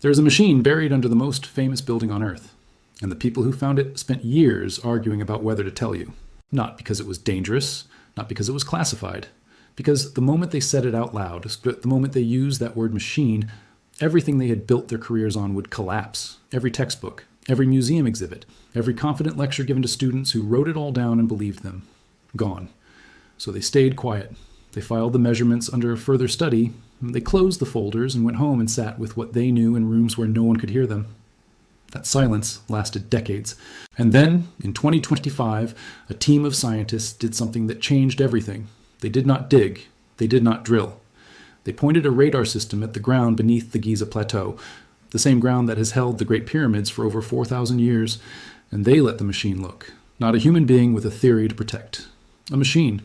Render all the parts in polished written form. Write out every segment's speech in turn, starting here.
There is a machine buried under the most famous building on Earth, and the people who found it spent years arguing about whether to tell you. Not because it was dangerous, not because it was classified, because the moment they said it out loud, the moment they used that word machine, everything they had built their careers on would collapse. Every textbook, every museum exhibit, every confident lecture given to students who wrote it all down and believed them. Gone. So they stayed quiet. They filed the measurements under further study. They closed the folders and went home and sat with what they knew in rooms where no one could hear them. That silence lasted decades. And then, in 2025, a team of scientists did something that changed everything. They did not dig. They did not drill. They pointed a radar system at the ground beneath the Giza Plateau, the same ground that has held the Great Pyramids for over 4,000 years, and they let the machine look. Not a human being with a theory to protect. A machine.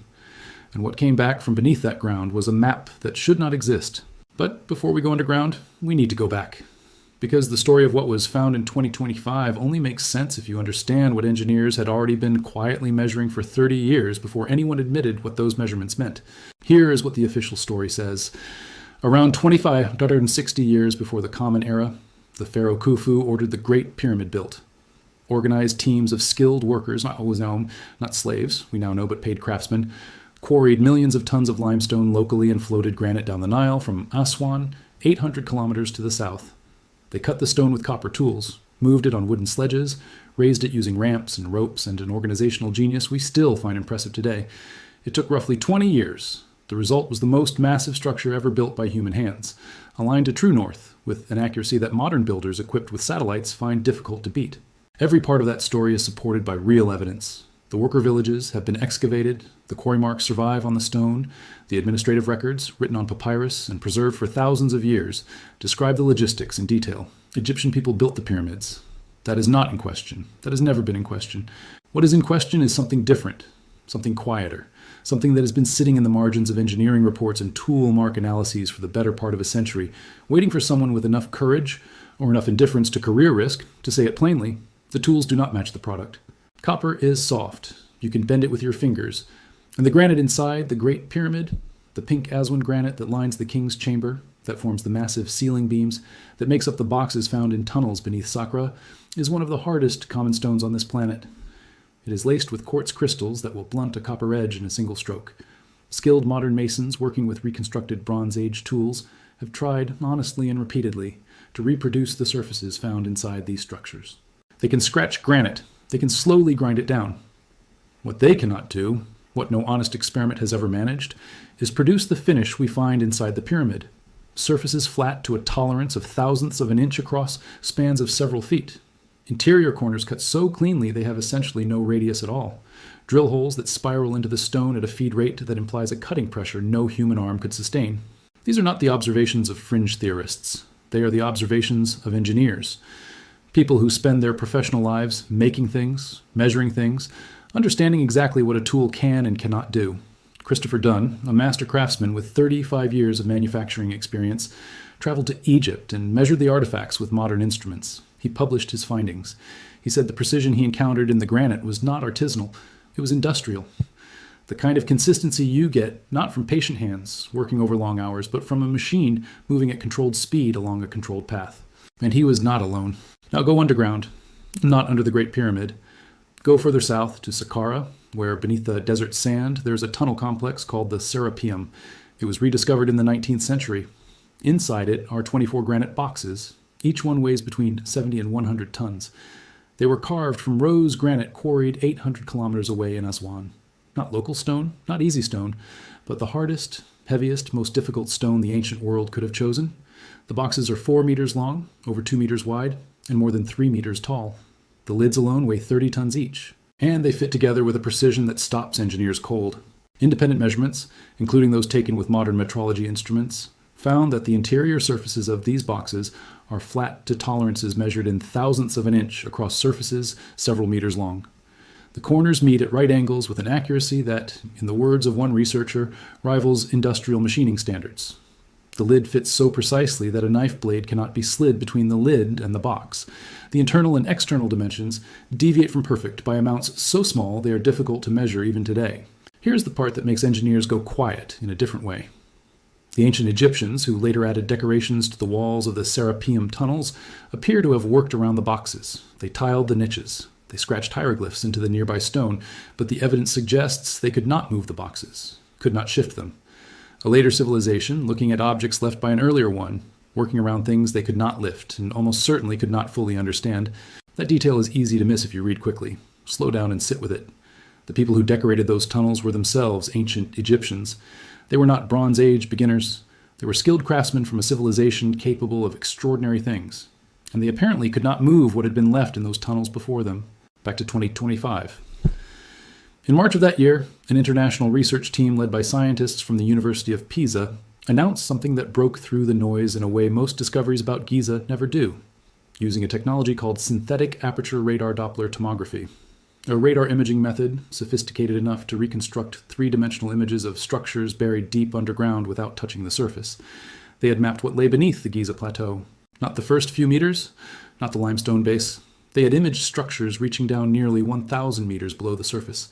And what came back from beneath that ground was a map that should not exist. But before we go underground, we need to go back. Because the story of what was found in 2025 only makes sense if you understand what engineers had already been quietly measuring for 30 years before anyone admitted what those measurements meant. Here is what the official story says. Around 2,560 years before the Common Era, the Pharaoh Khufu ordered the Great Pyramid built. Organized teams of skilled workers, not slaves, we now know, but paid craftsmen, quarried millions of tons of limestone locally and floated granite down the Nile from Aswan, 800 kilometers to the south. They cut the stone with copper tools, moved it on wooden sledges, raised it using ramps and ropes and an organizational genius we still find impressive today. It took roughly 20 years. The result was the most massive structure ever built by human hands, aligned to true north, with an accuracy that modern builders equipped with satellites find difficult to beat. Every part of that story is supported by real evidence. The worker villages have been excavated, the quarry marks survive on the stone, the administrative records, written on papyrus and preserved for thousands of years, describe the logistics in detail. Egyptian people built the pyramids. That is not in question. That has never been in question. What is in question is something different, something quieter, something that has been sitting in the margins of engineering reports and tool mark analyses for the better part of a century, waiting for someone with enough courage or enough indifference to career risk to say it plainly. The tools do not match the product. Copper is soft. You can bend it with your fingers. And the granite inside the Great Pyramid, the pink Aswan granite that lines the king's chamber, that forms the massive ceiling beams, that makes up the boxes found in tunnels beneath Saqqara, is one of the hardest common stones on this planet. It is laced with quartz crystals that will blunt a copper edge in a single stroke. Skilled modern masons working with reconstructed Bronze Age tools have tried, honestly and repeatedly, to reproduce the surfaces found inside these structures. They can scratch granite. They can slowly grind it down. What they cannot do, what no honest experiment has ever managed, is produce the finish we find inside the pyramid. Surfaces flat to a tolerance of thousandths of an inch across spans of several feet. Interior corners cut so cleanly they have essentially no radius at all. Drill holes that spiral into the stone at a feed rate that implies a cutting pressure no human arm could sustain. These are not the observations of fringe theorists. They are the observations of engineers. People who spend their professional lives making things, measuring things, understanding exactly what a tool can and cannot do. Christopher Dunn, a master craftsman with 35 years of manufacturing experience, traveled to Egypt and measured the artifacts with modern instruments. He published his findings. He said the precision he encountered in the granite was not artisanal, it was industrial. The kind of consistency you get not from patient hands working over long hours, but from a machine moving at controlled speed along a controlled path. And he was not alone. Now go underground, not under the Great Pyramid. Go further south to Saqqara, where beneath the desert sand there's a tunnel complex called the Serapeum. It was rediscovered in the 19th century. Inside it are 24 granite boxes. Each one weighs between 70 and 100 tons. They were carved from rose granite quarried 800 kilometers away in Aswan. Not local stone, not easy stone, but the hardest, heaviest, most difficult stone the ancient world could have chosen. The boxes are 4 meters long, over 2 meters wide, and more than 3 meters tall. The lids alone weigh 30 tons each, and they fit together with a precision that stops engineers cold. Independent measurements, including those taken with modern metrology instruments, found that the interior surfaces of these boxes are flat to tolerances measured in thousandths of an inch across surfaces several meters long. The corners meet at right angles with an accuracy that, in the words of one researcher, rivals industrial machining standards. The lid fits so precisely that a knife blade cannot be slid between the lid and the box. The internal and external dimensions deviate from perfect by amounts so small they are difficult to measure even today. Here's the part that makes engineers go quiet in a different way. The ancient Egyptians, who later added decorations to the walls of the Serapeum tunnels, appear to have worked around the boxes. They tiled the niches. They scratched hieroglyphs into the nearby stone, but the evidence suggests they could not move the boxes, could not shift them. A later civilization, looking at objects left by an earlier one, working around things they could not lift and almost certainly could not fully understand. That detail is easy to miss if you read quickly. Slow down and sit with it. The people who decorated those tunnels were themselves ancient Egyptians. They were not Bronze Age beginners. They were skilled craftsmen from a civilization capable of extraordinary things. And they apparently could not move what had been left in those tunnels before them. Back to 2025. In March of that year, an international research team led by scientists from the University of Pisa announced something that broke through the noise in a way most discoveries about Giza never do, using a technology called synthetic aperture radar Doppler tomography, a radar imaging method sophisticated enough to reconstruct three-dimensional images of structures buried deep underground without touching the surface. They had mapped what lay beneath the Giza Plateau, not the first few meters, not the limestone base. They had imaged structures reaching down nearly 1,000 meters below the surface,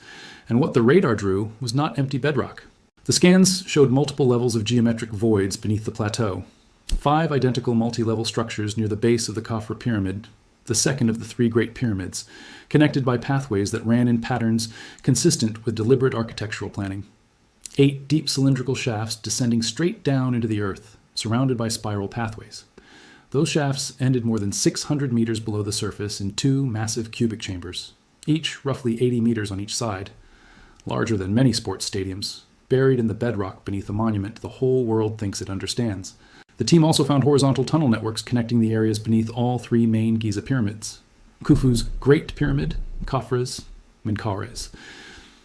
and what the radar drew was not empty bedrock. The scans showed multiple levels of geometric voids beneath the plateau. 5 identical multi-level structures near the base of the Khafra Pyramid, the second of the 3 Great Pyramids, connected by pathways that ran in patterns consistent with deliberate architectural planning. 8 deep cylindrical shafts descending straight down into the earth, surrounded by spiral pathways. Those shafts ended more than 600 meters below the surface in 2 massive cubic chambers, each roughly 80 meters on each side, larger than many sports stadiums, buried in the bedrock beneath a monument the whole world thinks it understands. The team also found horizontal tunnel networks connecting the areas beneath all 3 main Giza pyramids: Khufu's Great Pyramid, Khafra's, Menkare's.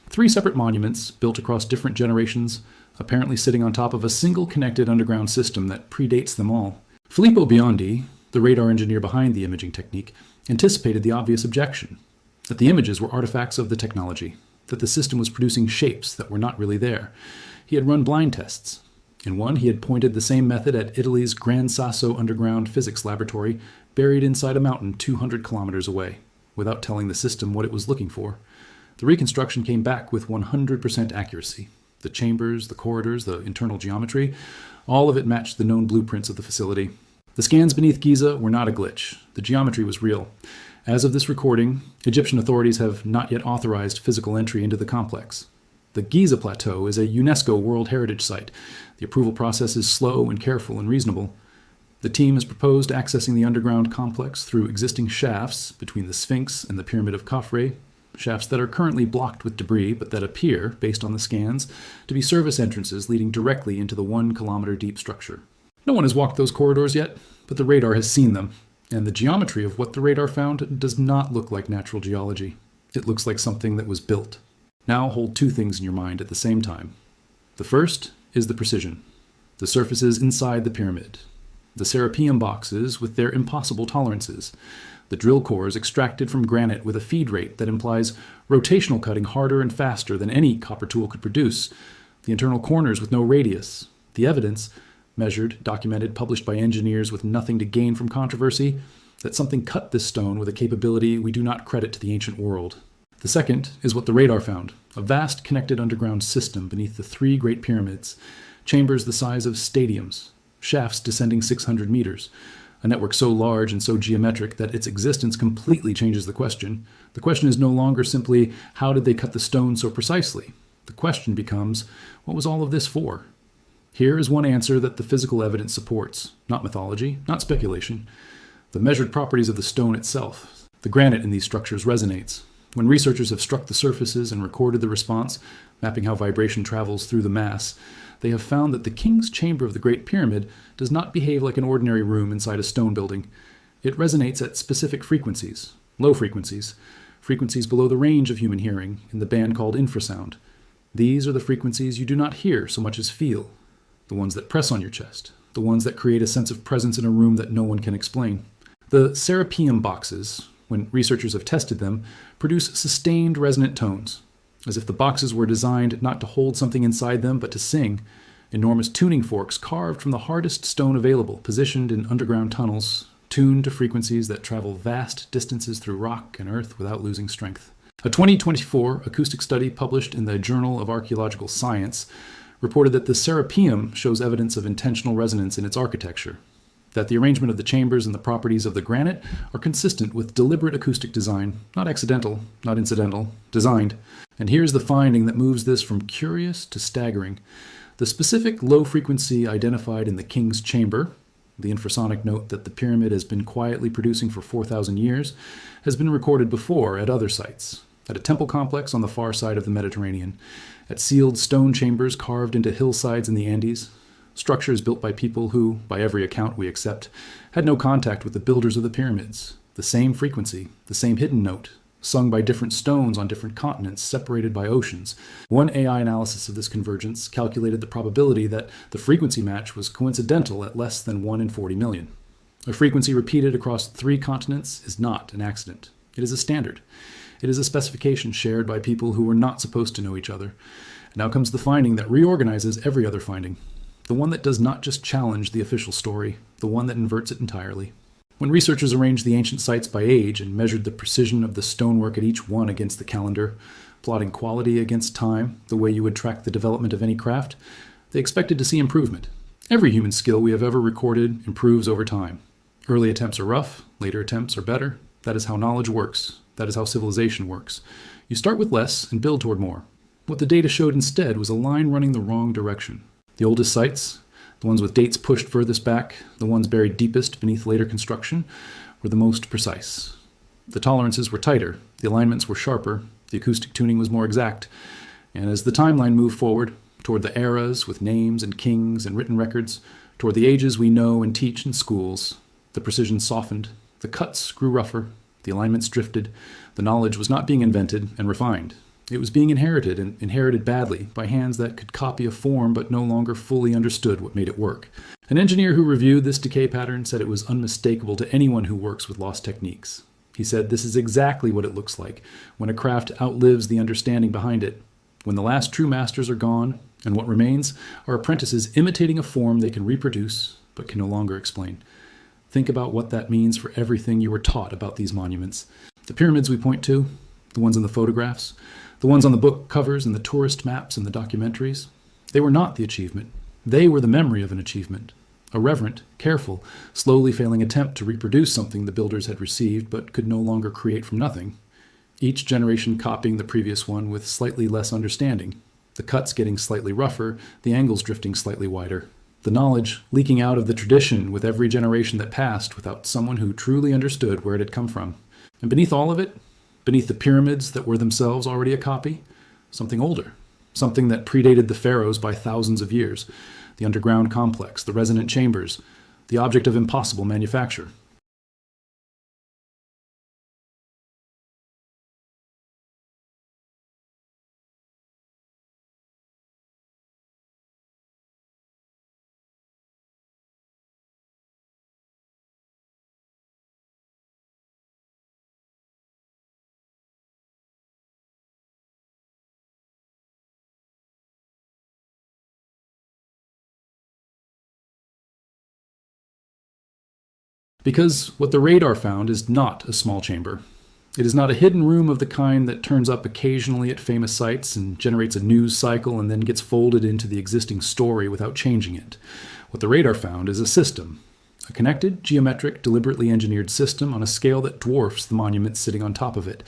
3 separate monuments built across different generations, apparently sitting on top of a single connected underground system that predates them all. Filippo Biondi, the radar engineer behind the imaging technique, anticipated the obvious objection, that the images were artifacts of the technology, that the system was producing shapes that were not really there. He had run blind tests. In one, he had pointed the same method at Italy's Gran Sasso underground physics laboratory, buried inside a mountain 200 kilometers away, without telling the system what it was looking for. The reconstruction came back with 100% accuracy. The chambers, the corridors, the internal geometry, all of it matched the known blueprints of the facility. The scans beneath Giza were not a glitch. The geometry was real. As of this recording, Egyptian authorities have not yet authorized physical entry into the complex. The Giza Plateau is a UNESCO World Heritage Site. The approval process is slow and careful and reasonable. The team has proposed accessing the underground complex through existing shafts between the Sphinx and the Pyramid of Khafre, shafts that are currently blocked with debris but that appear, based on the scans, to be service entrances leading directly into the 1-kilometer deep structure. No one has walked those corridors yet, but the radar has seen them, and the geometry of what the radar found does not look like natural geology. It looks like something that was built. Now hold 2 things in your mind at the same time. The first is the precision. The surfaces inside the pyramid. The Serapeum boxes with their impossible tolerances. The drill cores extracted from granite with a feed rate that implies rotational cutting harder and faster than any copper tool could produce. The internal corners with no radius. The evidence, measured, documented, published by engineers with nothing to gain from controversy, that something cut this stone with a capability we do not credit to the ancient world. The second is what the radar found, a vast connected underground system beneath the 3 Great Pyramids, chambers the size of stadiums, shafts descending 600 meters, a network so large and so geometric that its existence completely changes the question. The question is no longer simply, how did they cut the stone so precisely? The question becomes, what was all of this for? Here is one answer that the physical evidence supports, not mythology, not speculation. The measured properties of the stone itself. The granite in these structures resonates. When researchers have struck the surfaces and recorded the response, mapping how vibration travels through the mass, they have found that the king's chamber of the Great Pyramid does not behave like an ordinary room inside a stone building. It resonates at specific frequencies, low frequencies, frequencies below the range of human hearing in the band called infrasound. These are the frequencies you do not hear so much as feel, the ones that press on your chest, the ones that create a sense of presence in a room that no one can explain. The Serapeum boxes, when researchers have tested them, produce sustained resonant tones, as if the boxes were designed not to hold something inside them, but to sing. Enormous tuning forks carved from the hardest stone available, positioned in underground tunnels, tuned to frequencies that travel vast distances through rock and earth without losing strength. A 2024 acoustic study published in the Journal of Archaeological Science reported that the Serapeum shows evidence of intentional resonance in its architecture, that the arrangement of the chambers and the properties of the granite are consistent with deliberate acoustic design, not accidental, not incidental, designed. And here's the finding that moves this from curious to staggering. The specific low frequency identified in the king's chamber, the infrasonic note that the pyramid has been quietly producing for 4,000 years, has been recorded before at other sites, at a temple complex on the far side of the Mediterranean, at sealed stone chambers carved into hillsides in the Andes, structures built by people who, by every account we accept, had no contact with the builders of the pyramids. The same frequency, the same hidden note, sung by different stones on different continents, separated by oceans. One AI analysis of this convergence calculated the probability that the frequency match was coincidental at less than 1 in 40 million. A frequency repeated across 3 continents is not an accident. It is a standard. It is a specification shared by people who were not supposed to know each other. And now comes the finding that reorganizes every other finding. The one that does not just challenge the official story, the one that inverts it entirely. When researchers arranged the ancient sites by age and measured the precision of the stonework at each one against the calendar, plotting quality against time, the way you would track the development of any craft, they expected to see improvement. Every human skill we have ever recorded improves over time. Early attempts are rough, later attempts are better. That is how knowledge works. That is how civilization works. You start with less and build toward more. What the data showed instead was a line running the wrong direction. The oldest sites, the ones with dates pushed furthest back, the ones buried deepest beneath later construction, were the most precise. The tolerances were tighter, the alignments were sharper, the acoustic tuning was more exact, and as the timeline moved forward, toward the eras with names and kings and written records, toward the ages we know and teach in schools, the precision softened, the cuts grew rougher, the alignments drifted, the knowledge was not being invented and refined. It was being inherited, and inherited badly, by hands that could copy a form but no longer fully understood what made it work. An engineer who reviewed this decay pattern said it was unmistakable to anyone who works with lost techniques. He said, "This is exactly what it looks like when a craft outlives the understanding behind it, when the last true masters are gone, and what remains are apprentices imitating a form they can reproduce but can no longer explain." Think about what that means for everything you were taught about these monuments. The pyramids we point to, the ones in the photographs, the ones on the book covers and the tourist maps and the documentaries, they were not the achievement. They were the memory of an achievement. A reverent, careful, slowly failing attempt to reproduce something the builders had received but could no longer create from nothing. Each generation copying the previous one with slightly less understanding. The cuts getting slightly rougher, the angles drifting slightly wider. The knowledge leaking out of the tradition with every generation that passed without someone who truly understood where it had come from. And beneath all of it, beneath the pyramids that were themselves already a copy, something older, something that predated the pharaohs by thousands of years, the underground complex, the resonant chambers, the object of impossible manufacture. Because what the radar found is not a small chamber. It is not a hidden room of the kind that turns up occasionally at famous sites and generates a news cycle and then gets folded into the existing story without changing it. What the radar found is a system. A connected, geometric, deliberately engineered system on a scale that dwarfs the monument sitting on top of it.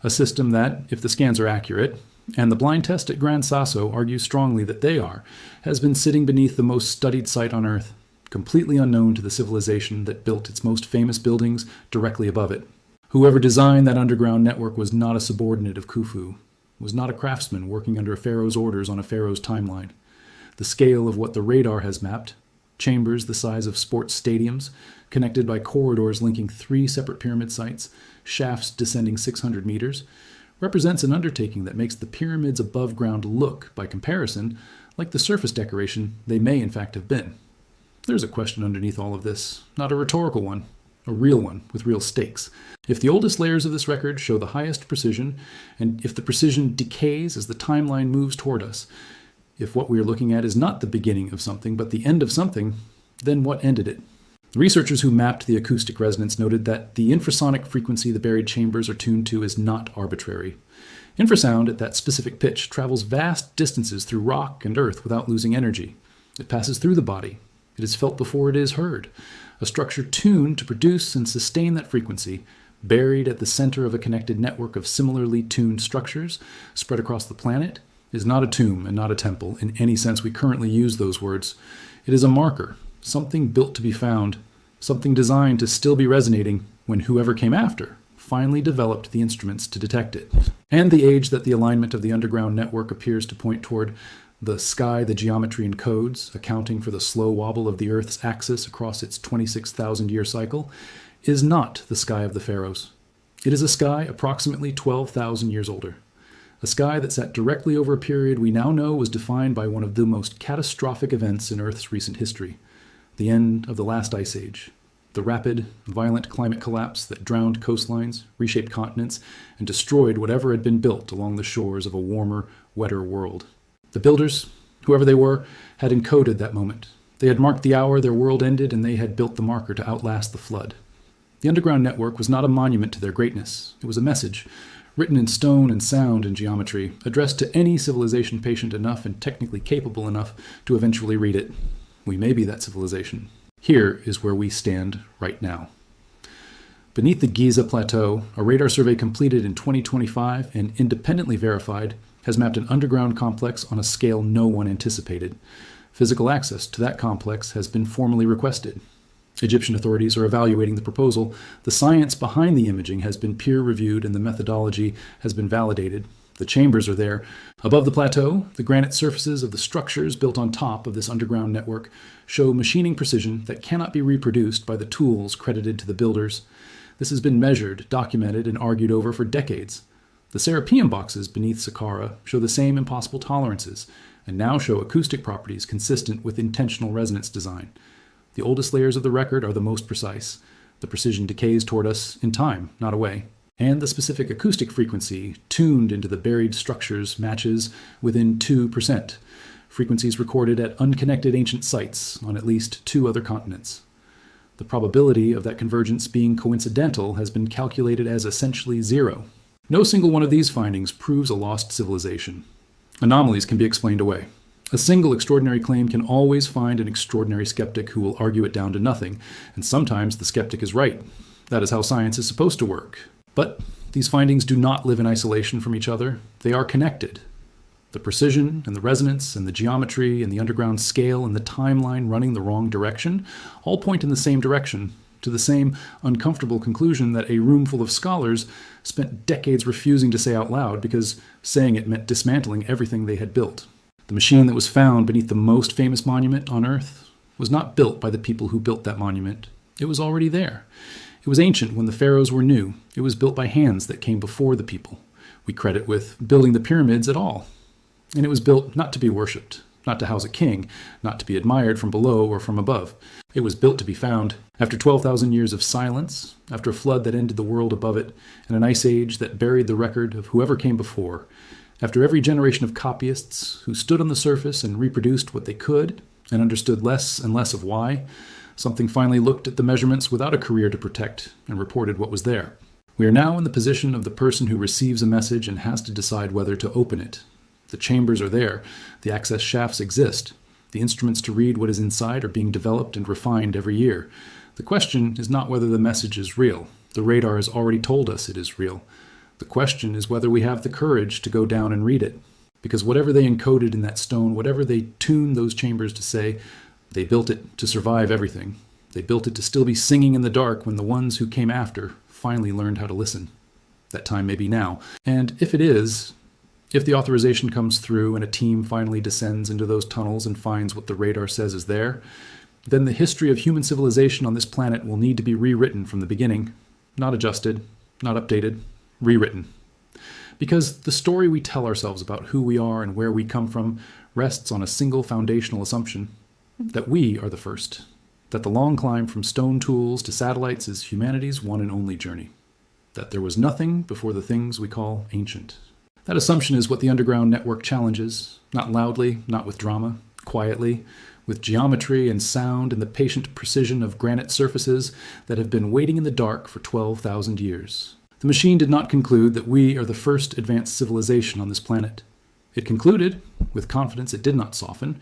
A system that, if the scans are accurate, and the blind test at Gran Sasso argues strongly that they are, has been sitting beneath the most studied site on Earth, completely unknown to the civilization that built its most famous buildings directly above it. Whoever designed that underground network was not a subordinate of Khufu, was not a craftsman working under a pharaoh's orders on a pharaoh's timeline. The scale of what the radar has mapped, chambers the size of sports stadiums, connected by corridors linking 3 separate pyramid sites, shafts descending 600 meters, represents an undertaking that makes the pyramids above ground look, by comparison, like the surface decoration they may in fact have been. There's a question underneath all of this, not a rhetorical one, a real one with real stakes. If the oldest layers of this record show the highest precision, and if the precision decays as the timeline moves toward us, if what we are looking at is not the beginning of something but the end of something, then what ended it? The researchers who mapped the acoustic resonance noted that the infrasonic frequency the buried chambers are tuned to is not arbitrary. Infrasound at that specific pitch travels vast distances through rock and earth without losing energy. It passes through the body. It is felt before it is heard. A structure tuned to produce and sustain that frequency, buried at the center of a connected network of similarly tuned structures spread across the planet, is not a tomb and not a temple in any sense we currently use those words. It is a marker, something built to be found, something designed to still be resonating when whoever came after finally developed the instruments to detect it. And the age that the alignment of the underground network appears to point toward, the sky, the geometry and codes, accounting for the slow wobble of the Earth's axis across its 26,000-year cycle, is not the sky of the pharaohs. It is a sky approximately 12,000 years older. A sky that sat directly over a period we now know was defined by one of the most catastrophic events in Earth's recent history, the end of the last ice age. The rapid, violent climate collapse that drowned coastlines, reshaped continents, and destroyed whatever had been built along the shores of a warmer, wetter world. The builders, whoever they were, had encoded that moment. They had marked the hour their world ended, and they had built the marker to outlast the flood. The underground network was not a monument to their greatness. It was a message, written in stone and sound and geometry, addressed to any civilization patient enough and technically capable enough to eventually read it. We may be that civilization. Here is where we stand right now. Beneath the Giza Plateau, a radar survey completed in 2025 and independently verified has mapped an underground complex on a scale no one anticipated. Physical access to that complex has been formally requested. Egyptian authorities are evaluating the proposal. The science behind the imaging has been peer-reviewed and the methodology has been validated. The chambers are there. Above the plateau, the granite surfaces of the structures built on top of this underground network show machining precision that cannot be reproduced by the tools credited to the builders. This has been measured, documented, and argued over for decades. The Serapeum boxes beneath Saqqara show the same impossible tolerances, and now show acoustic properties consistent with intentional resonance design. The oldest layers of the record are the most precise. The precision decays toward us in time, not away. And the specific acoustic frequency tuned into the buried structures matches within 2%, frequencies recorded at unconnected ancient sites on at least 2 other continents. The probability of that convergence being coincidental has been calculated as essentially 0. No single one of these findings proves a lost civilization. Anomalies can be explained away. A single extraordinary claim can always find an extraordinary skeptic who will argue it down to nothing, and sometimes the skeptic is right. That is how science is supposed to work. But these findings do not live in isolation from each other. They are connected. The precision and the resonance and the geometry and the underground scale and the timeline running the wrong direction all point in the same direction, to the same uncomfortable conclusion that a room full of scholars spent decades refusing to say out loud because saying it meant dismantling everything they had built. The machine that was found beneath the most famous monument on Earth was not built by the people who built that monument. It was already there. It was ancient when the pharaohs were new. It was built by hands that came before the people we credit with building the pyramids at all. And it was built not to be worshipped, not to house a king, not to be admired from below or from above. It was built to be found. After 12,000 years of silence, after a flood that ended the world above it, and an ice age that buried the record of whoever came before, after every generation of copyists who stood on the surface and reproduced what they could and understood less and less of why, something finally looked at the measurements without a career to protect and reported what was there. We are now in the position of the person who receives a message and has to decide whether to open it. The chambers are there. The access shafts exist. The instruments to read what is inside are being developed and refined every year. The question is not whether the message is real. The radar has already told us it is real. The question is whether we have the courage to go down and read it. Because whatever they encoded in that stone, whatever they tuned those chambers to say, they built it to survive everything. They built it to still be singing in the dark when the ones who came after finally learned how to listen. That time may be now. And if it is, if the authorization comes through and a team finally descends into those tunnels and finds what the radar says is there, then the history of human civilization on this planet will need to be rewritten from the beginning. Not adjusted, not updated, rewritten. Because the story we tell ourselves about who we are and where we come from rests on a single foundational assumption: that we are the first, that the long climb from stone tools to satellites is humanity's one and only journey, that there was nothing before the things we call ancient. That assumption is what the underground network challenges, not loudly, not with drama, quietly, with geometry and sound and the patient precision of granite surfaces that have been waiting in the dark for 12,000 years. The The machine did not conclude that we are the first advanced civilization on this planet. It concluded, with confidence it did not soften,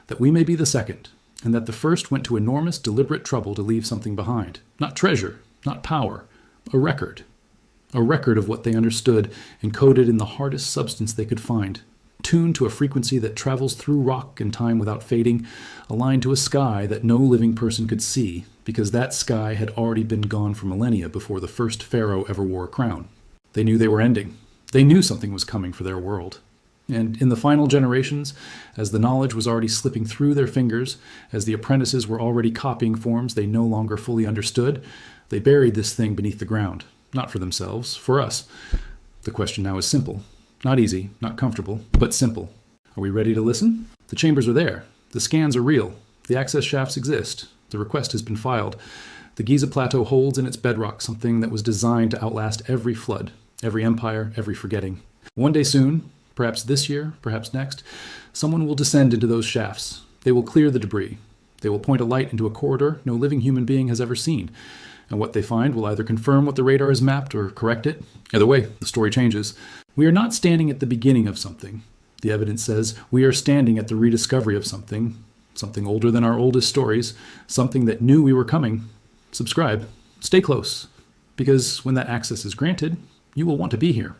that we may be the second, and that the first went to enormous, deliberate trouble to leave something behind. Not treasure, not power, a record. A record of what they understood, encoded in the hardest substance they could find, tuned to a frequency that travels through rock and time without fading, aligned to a sky that no living person could see, because that sky had already been gone for millennia before the first pharaoh ever wore a crown. They knew they were ending. They knew something was coming for their world. And in the final generations, as the knowledge was already slipping through their fingers, as the apprentices were already copying forms they no longer fully understood, they buried this thing beneath the ground. Not for themselves, for us. The question now is simple. Not easy, not comfortable, but simple. Are we ready to listen? The chambers are there. The scans are real. The access shafts exist. The request has been filed. The Giza Plateau holds in its bedrock something that was designed to outlast every flood, every empire, every forgetting. One day soon, perhaps this year, perhaps next, someone will descend into those shafts. They will clear the debris. They will point a light into a corridor no living human being has ever seen. And what they find will either confirm what the radar has mapped or correct it. Either way, the story changes. We are not standing at the beginning of something. The evidence says we are standing at the rediscovery of something older than our oldest stories, something that knew we were coming. Subscribe. Stay close. Because when that access is granted, you will want to be here.